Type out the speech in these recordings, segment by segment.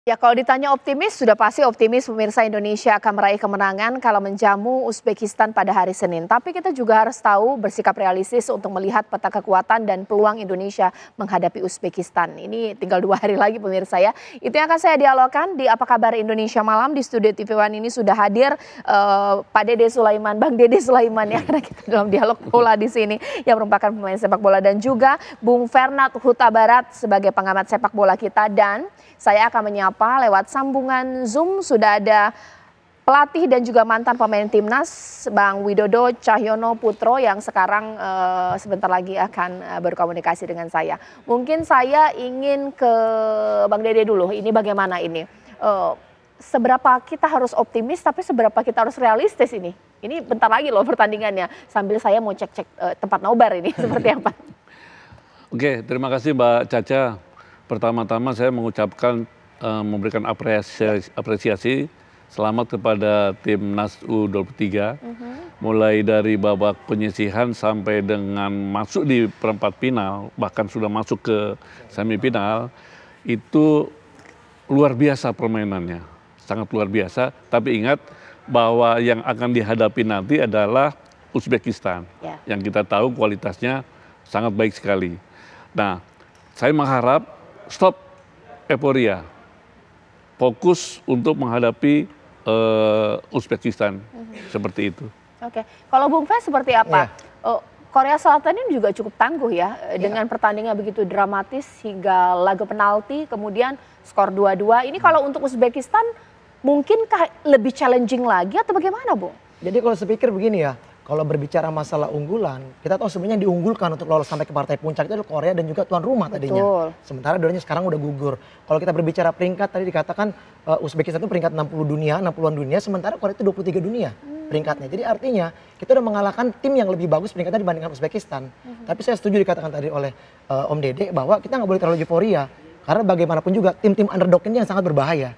Ya kalau ditanya optimis, sudah pasti optimis pemirsa Indonesia akan meraih kemenangan kalau menjamu Uzbekistan pada hari Senin. Tapi kita juga harus tahu bersikap realistis untuk melihat peta kekuatan dan peluang Indonesia menghadapi Uzbekistan. Ini tinggal 2 hari lagi pemirsa ya. Itu yang akan saya dialogkan di Apa Kabar Indonesia Malam. Di studio TV One ini sudah hadir Pak Dede Sulaiman, Bang Dede Sulaiman ya. Karena kita dalam dialog bola di sini yang merupakan pemain sepak bola. Dan juga Bung Fernand Huta Barat sebagai pengamat sepak bola kita. Dan saya akan menyapa lewat sambungan Zoom sudah ada pelatih dan juga mantan pemain timnas Bang Widodo Cahyono Putro yang sekarang sebentar lagi akan berkomunikasi dengan saya. Mungkin saya ingin ke Bang Dede dulu. Ini bagaimana ini? Seberapa kita harus optimis tapi seberapa kita harus realistis ini? Ini bentar lagi loh pertandingannya. Sambil saya mau cek-cek tempat nobar ini seperti apa? Oke, terima kasih Mbak Caca. Pertama-tama saya mengucapkan memberikan apresiasi selamat kepada timnas U23, mulai dari babak penyisihan sampai dengan masuk di perempat final, bahkan sudah masuk ke semifinal, itu luar biasa permainannya, sangat luar biasa. Tapi ingat bahwa yang akan dihadapi nanti adalah Uzbekistan, yang kita tahu kualitasnya sangat baik sekali. Nah, saya mengharap stop euforia, fokus untuk menghadapi Uzbekistan, seperti itu. Oke, kalau Bung Fe seperti apa? Korea Selatan ini juga cukup tangguh ya, dengan pertandingan begitu dramatis hingga laga penalti, kemudian skor 2-2. Ini kalau untuk Uzbekistan, mungkinkah lebih challenging lagi atau bagaimana, Bung? Jadi kalau saya pikir begini ya, kalau berbicara masalah unggulan, kita tahu sebenarnya yang diunggulkan untuk lolos sampai ke partai puncak itu adalah Korea dan juga tuan rumah tadinya. Betul. Sementara duanya sekarang udah gugur. Kalau kita berbicara peringkat tadi dikatakan Uzbekistan itu peringkat 60 dunia, 60-an dunia, sementara Korea itu 23 dunia peringkatnya. Jadi artinya kita udah mengalahkan tim yang lebih bagus peringkatnya dibandingkan Uzbekistan. Tapi saya setuju dikatakan tadi oleh Om Dede bahwa kita nggak boleh terlalu euforia. Karena bagaimanapun juga tim-tim underdog ini yang sangat berbahaya.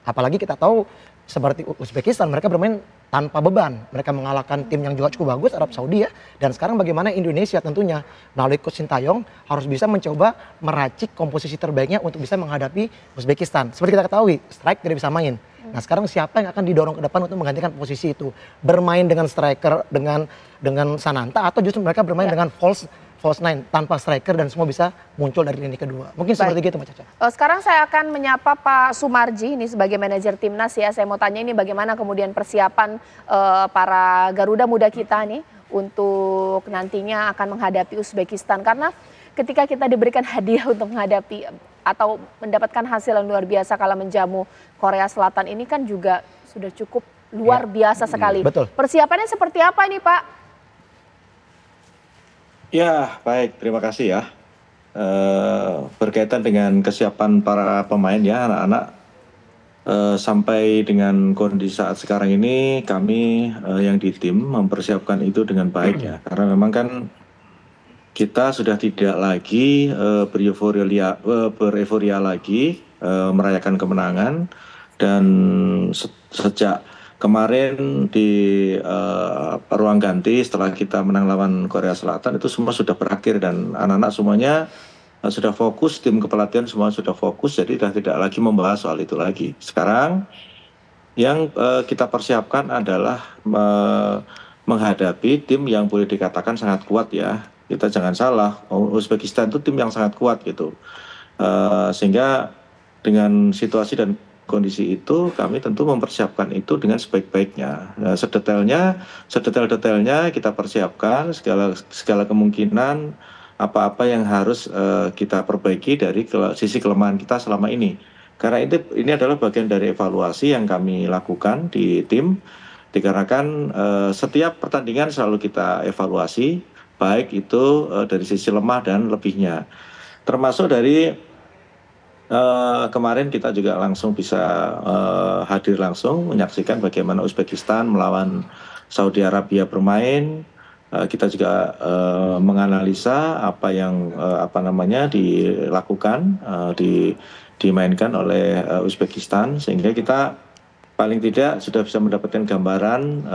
Apalagi kita tahu seperti Uzbekistan, mereka bermain tanpa beban. Mereka mengalahkan tim yang juga cukup bagus, Arab Saudi ya. Dan sekarang bagaimana Indonesia tentunya melalui Coach Sintayong harus bisa mencoba meracik komposisi terbaiknya untuk bisa menghadapi Uzbekistan. Seperti kita ketahui, strike tidak bisa main. Nah sekarang siapa yang akan didorong ke depan untuk menggantikan posisi itu? Bermain dengan striker, dengan Sananta, atau justru mereka bermain dengan false nine tanpa striker dan semua bisa muncul dari lini kedua. Mungkin seperti itu Mbak Caca. Sekarang saya akan menyapa Pak Sumarji ini sebagai manajer timnas ya. Saya mau tanya ini bagaimana kemudian persiapan para Garuda muda kita nih untuk nantinya akan menghadapi Uzbekistan. Karena ketika kita diberikan hadiah untuk menghadapi atau mendapatkan hasil yang luar biasa kala menjamu Korea Selatan ini kan juga sudah cukup luar biasa sekali. Betul. Persiapannya seperti apa nih Pak? Ya, baik. Terima kasih ya. Berkaitan dengan kesiapan para pemain ya, anak-anak, sampai dengan kondisi saat sekarang ini kami yang di tim mempersiapkan itu dengan baik ya. Karena memang kan kita sudah tidak lagi bereforia lagi merayakan kemenangan, dan sejak kemarin di ruang ganti setelah kita menang lawan Korea Selatan itu semua sudah berakhir dan anak-anak semuanya sudah fokus, tim kepelatihan semua sudah fokus, jadi sudah tidak lagi membahas soal itu lagi. Sekarang yang kita persiapkan adalah menghadapi tim yang boleh dikatakan sangat kuat ya. Kita jangan salah, Uzbekistan itu tim yang sangat kuat gitu. Sehingga dengan situasi dan kondisi itu kami tentu mempersiapkan itu dengan sebaik-baiknya. Sedetail-detailnya kita persiapkan segala kemungkinan apa-apa yang harus kita perbaiki dari sisi kelemahan kita selama ini. Karena ini adalah bagian dari evaluasi yang kami lakukan di tim, dikarenakan setiap pertandingan selalu kita evaluasi, baik itu dari sisi lemah dan lebihnya. Termasuk dari kemarin kita juga langsung bisa hadir langsung menyaksikan bagaimana Uzbekistan melawan Saudi Arabia bermain. Kita juga menganalisa apa yang dilakukan, dimainkan oleh Uzbekistan, sehingga kita paling tidak sudah bisa mendapatkan gambaran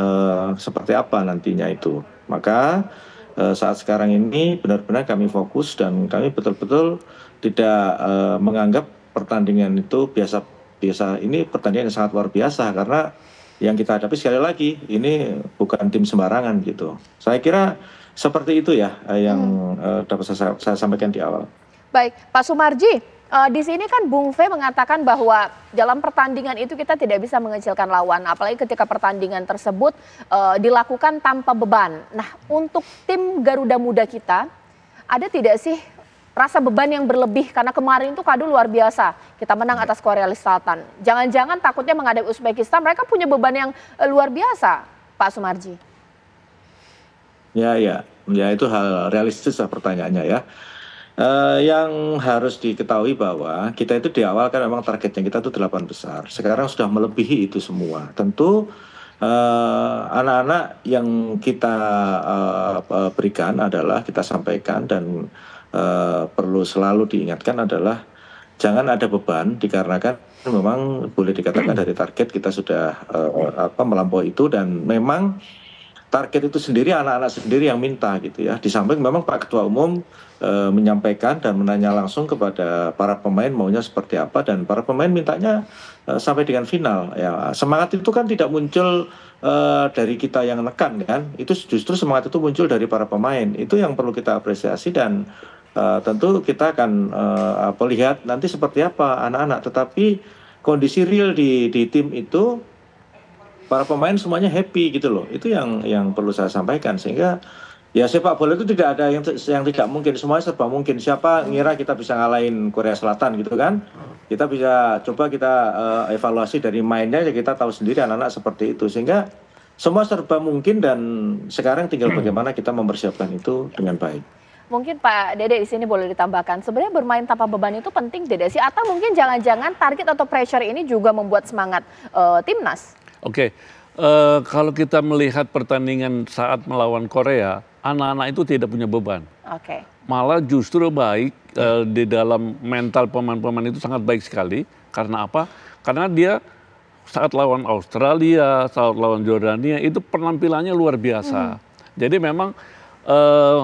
seperti apa nantinya itu. Maka saat sekarang ini benar-benar kami fokus dan kami betul-betul tidak menganggap pertandingan itu biasa biasa, ini pertandingan yang sangat luar biasa karena yang kita hadapi sekali lagi ini bukan tim sembarangan gitu. Saya kira seperti itu ya yang dapat saya sampaikan di awal. Baik, Pak Sumarji, di sini kan Bung V mengatakan bahwa dalam pertandingan itu kita tidak bisa mengecilkan lawan, apalagi ketika pertandingan tersebut dilakukan tanpa beban. Nah, untuk tim Garuda Muda kita, ada tidak sih rasa beban yang berlebih? Karena kemarin itu kado luar biasa, kita menang atas Korea Selatan. Jangan-jangan takutnya menghadapi Uzbekistan, mereka punya beban yang luar biasa, Pak Sumarji. Ya itu hal realistis lah pertanyaannya ya. Yang harus diketahui bahwa kita itu di awal kan memang targetnya kita itu 8 besar. Sekarang sudah melebihi itu semua. Tentu anak-anak yang kita berikan adalah kita sampaikan dan perlu selalu diingatkan adalah jangan ada beban dikarenakan memang boleh dikatakan dari target kita sudah melampaui itu dan memang target itu sendiri anak-anak sendiri yang minta gitu ya. Di samping memang Pak Ketua Umum menyampaikan dan menanya langsung kepada para pemain maunya seperti apa dan para pemain mintanya sampai dengan final ya. Semangat itu kan tidak muncul dari kita yang nekan kan. Itu justru semangat itu muncul dari para pemain. Itu yang perlu kita apresiasi dan tentu kita akan melihat nanti seperti apa anak-anak. Tetapi kondisi real di tim itu para pemain semuanya happy gitu loh. Itu yang perlu saya sampaikan sehingga ya sepak bola itu tidak ada yang tidak mungkin, semuanya serba mungkin. Siapa ngira kita bisa ngalahin Korea Selatan gitu kan? Kita bisa coba kita evaluasi dari mainnya ya kita tahu sendiri anak-anak seperti itu sehingga semua serba mungkin dan sekarang tinggal bagaimana kita mempersiapkan itu dengan baik. Mungkin Pak Dede di sini boleh ditambahkan, sebenarnya bermain tanpa beban itu penting tidak sih? Atau mungkin jangan-jangan target atau pressure ini juga membuat semangat timnas? Oke, kalau kita melihat pertandingan saat melawan Korea, anak-anak itu tidak punya beban. Oke. Malah justru baik di dalam mental pemain-pemain itu sangat baik sekali. Karena apa? Karena dia saat lawan Australia, saat lawan Jordania itu penampilannya luar biasa. Jadi memang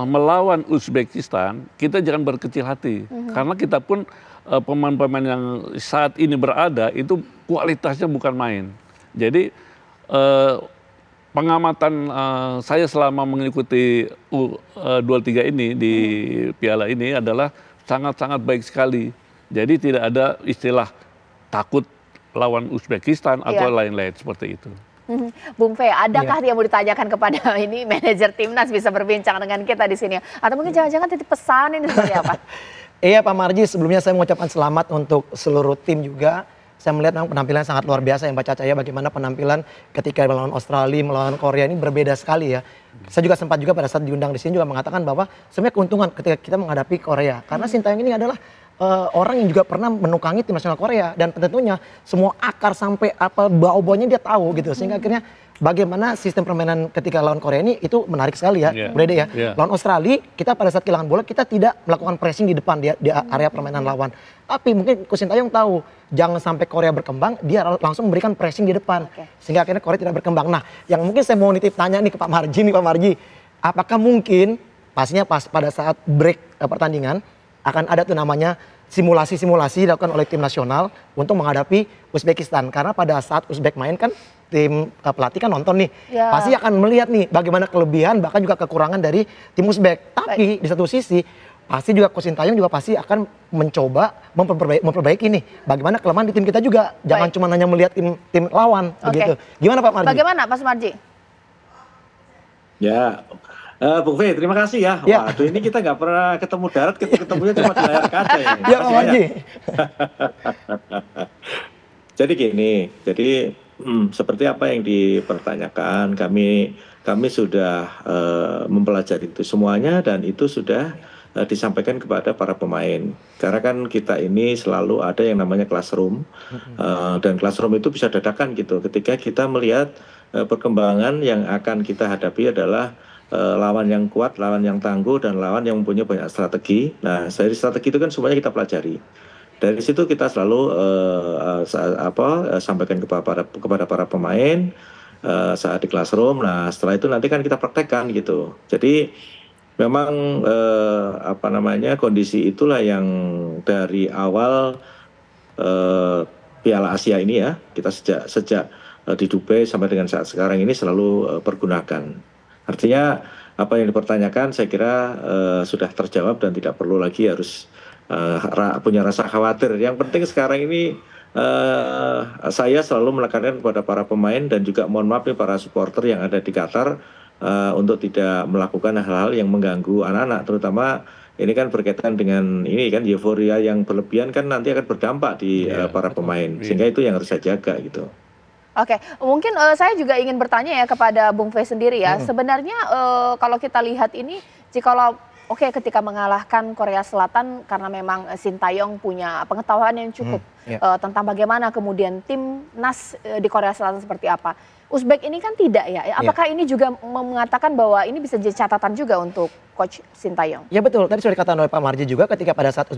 melawan Uzbekistan kita jangan berkecil hati. Karena kita pun pemain-pemain yang saat ini berada itu kualitasnya bukan main. Jadi pengamatan saya selama mengikuti U23 ini di Piala ini adalah sangat-sangat baik sekali. Jadi tidak ada istilah takut lawan Uzbekistan atau lain-lain seperti itu. Bung V, adakah yang mau ditanyakan kepada ini manajer timnas bisa berbincang dengan kita di sini? Atau mungkin jangan-jangan titip pesan ini seperti apa? Iya Pak Marji, sebelumnya saya mengucapkan selamat untuk seluruh tim juga. Saya melihat memang penampilan sangat luar biasa yang Mbak Caca ya, bagaimana penampilan ketika melawan Australia, melawan Korea ini berbeda sekali ya. Saya juga sempat juga pada saat diundang di sini juga mengatakan bahwa sebenarnya keuntungan ketika kita menghadapi Korea. Karena Sintayong ini adalah orang yang juga pernah menukangi tim nasional Korea. Dan tentunya semua akar sampai apa bau-baunya dia tahu gitu. Sehingga akhirnya bagaimana sistem permainan ketika lawan Korea ini itu menarik sekali ya, Brede ya. Lawan Australia, kita pada saat kehilangan bola, kita tidak melakukan pressing di depan di area permainan lawan. Tapi mungkin Coach Sintayong tahu, jangan sampai Korea berkembang, dia langsung memberikan pressing di depan. Sehingga akhirnya Korea tidak berkembang. Nah, yang mungkin saya mau nitip tanya nih ke Pak Marji nih, Pak Marji. Apakah mungkin, pastinya pada saat break pertandingan, akan ada tuh namanya simulasi-simulasi dilakukan oleh tim nasional untuk menghadapi Uzbekistan. Karena pada saat Uzbek main kan tim pelatih kan nonton nih. Pasti akan melihat nih bagaimana kelebihan bahkan juga kekurangan dari tim Uzbek. Tapi di satu sisi pasti juga Coach Sintayong juga pasti akan mencoba memperbaiki nih bagaimana kelemahan di tim kita juga. Jangan cuma hanya melihat tim lawan begitu. Gimana Pak Marji? Bagaimana Pak Sumarji? Ya, Bung V, terima kasih ya. Waduh, ini kita nggak pernah ketemu darat, ketemunya cuma di layar kaca ya. Ya Pak Marji. Jadi gini, seperti apa yang dipertanyakan, kami sudah mempelajari itu semuanya dan itu sudah disampaikan kepada para pemain. Karena kan kita ini selalu ada yang namanya classroom dan classroom itu bisa dadakan gitu. Ketika kita melihat perkembangan yang akan kita hadapi adalah lawan yang kuat, lawan yang tangguh, dan lawan yang mempunyai banyak strategi. Nah, dari strategi itu kan semuanya kita pelajari. Dari situ kita selalu sampaikan kepada para pemain saat di classroom. Nah, setelah itu nanti kan kita praktekkan gitu. Jadi memang kondisi itulah yang dari awal Piala Asia ini ya, kita sejak di Dubai sampai dengan saat sekarang ini selalu pergunakan. Artinya apa yang dipertanyakan saya kira sudah terjawab dan tidak perlu lagi harus punya rasa khawatir. Yang penting sekarang ini saya selalu menekankan kepada para pemain dan juga mohon maaf nih para supporter yang ada di Qatar untuk tidak melakukan hal-hal yang mengganggu anak-anak, terutama ini kan berkaitan dengan ini kan euforia yang berlebihan kan nanti akan berdampak di para pemain, sehingga itu yang harus saya jaga gitu. Oke, mungkin saya juga ingin bertanya ya kepada Bung Fe sendiri ya. Sebenarnya kalau kita lihat ini, jikalau ketika mengalahkan Korea Selatan karena memang Sintayong punya pengetahuan yang cukup tentang bagaimana kemudian timnas di Korea Selatan seperti apa. Uzbek ini kan tidak ya. Apakah ini juga mengatakan bahwa ini bisa jadi catatan juga untuk Coach Sintayong? Ya betul, tadi sudah dikatakan oleh Pak Marji juga ketika pada saat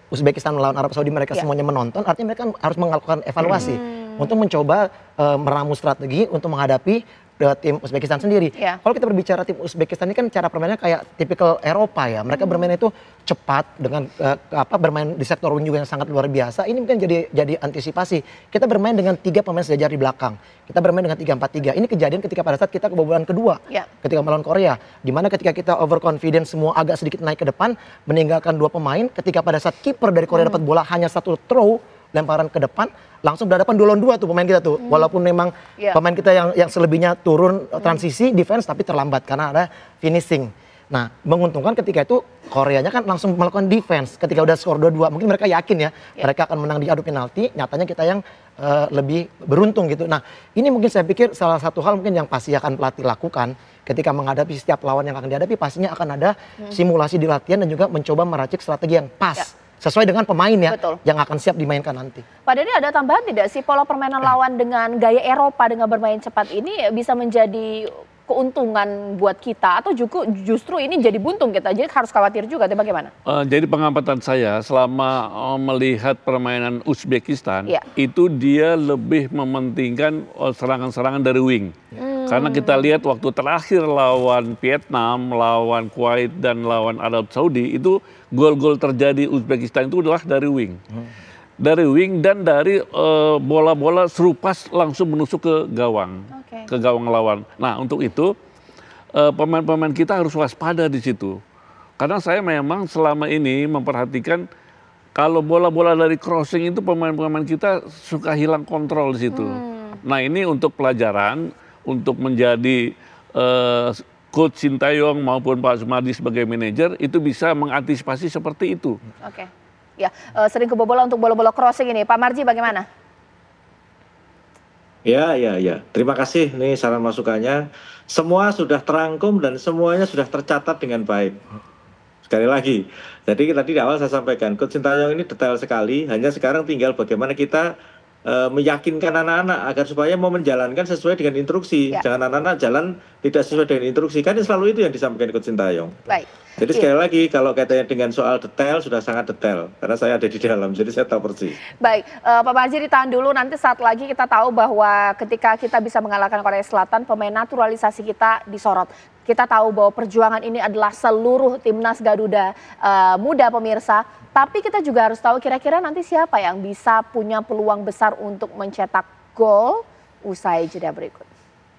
Uzbekistan melawan Arab Saudi mereka semuanya menonton, artinya mereka harus melakukan evaluasi untuk mencoba meramu strategi untuk menghadapi tim Uzbekistan sendiri. Kalau kita berbicara tim Uzbekistan ini kan cara permainnya kayak tipikal Eropa ya. Mereka bermain itu cepat dengan bermain di sektor wing juga yang sangat luar biasa. Ini mungkin jadi antisipasi. Kita bermain dengan 3 pemain sejajar di belakang. Kita bermain dengan 3-4-3. Ini kejadian ketika pada saat kita kebobolan kedua ketika melawan Korea. Dimana ketika kita overconfident semua agak sedikit naik ke depan, meninggalkan 2 pemain. Ketika pada saat kiper dari Korea dapat bola hanya 1 throw, lemparan ke depan, langsung berhadapan 2 lawan 2 tuh pemain kita tuh. Walaupun memang pemain kita yang selebihnya turun transisi defense tapi terlambat karena ada finishing. Nah, menguntungkan ketika itu Koreanya kan langsung melakukan defense. Ketika udah skor 2-2, mungkin mereka yakin ya mereka akan menang di adu penalti, nyatanya kita yang lebih beruntung gitu. Nah, ini mungkin saya pikir salah satu hal mungkin yang pasti akan pelatih lakukan ketika menghadapi setiap lawan yang akan dihadapi, pastinya akan ada simulasi di latihan dan juga mencoba meracik strategi yang pas. Sesuai dengan pemain ya, yang akan siap dimainkan nanti. Pak Denny, ada tambahan tidak sih pola permainan lawan dengan gaya Eropa dengan bermain cepat ini bisa menjadi keuntungan buat kita atau justru ini jadi buntung kita, jadi harus khawatir juga atau bagaimana? Jadi pengamatan saya selama melihat permainan Uzbekistan itu dia lebih mementingkan serangan-serangan dari wing. Karena kita lihat waktu terakhir lawan Vietnam, lawan Kuwait dan lawan Arab Saudi itu gol-gol terjadi Uzbekistan itu adalah dari wing. Dari wing dan dari bola-bola serupas langsung menusuk ke gawang, ke gawang lawan. Nah untuk itu pemain-pemain kita harus waspada di situ. Karena saya memang selama ini memperhatikan kalau bola-bola dari crossing itu pemain-pemain kita suka hilang kontrol di situ. Nah ini untuk pelajaran, untuk menjadi Coach Sintayong maupun Pak Sumardi sebagai manajer itu bisa mengantisipasi seperti itu. Ya, sering kebobolan untuk bola-bola crossing ini. Pak Marji bagaimana? Ya. Terima kasih nih saran masukannya. Semua sudah terangkum dan semuanya sudah tercatat dengan baik. Sekali lagi, jadi tadi di awal saya sampaikan, Coach Sintayong ini detail sekali. Hanya sekarang tinggal bagaimana kita meyakinkan anak-anak agar supaya mau menjalankan sesuai dengan instruksi. Jangan anak-anak jalan tidak sesuai dengan instruksi. Kan selalu itu yang disampaikan Coach Sintayong. Baik. Jadi sekali lagi kalau katanya dengan soal detail sudah sangat detail. Karena saya ada di dalam, jadi saya tahu persis. Baik, Pak Marji ditahan dulu. Nanti saat lagi kita tahu bahwa ketika kita bisa mengalahkan Korea Selatan, pemain naturalisasi kita disorot. Kita tahu bahwa perjuangan ini adalah seluruh timnas Garuda Muda pemirsa. Tapi kita juga harus tahu kira-kira nanti siapa yang bisa punya peluang besar untuk mencetak gol usai jeda berikut.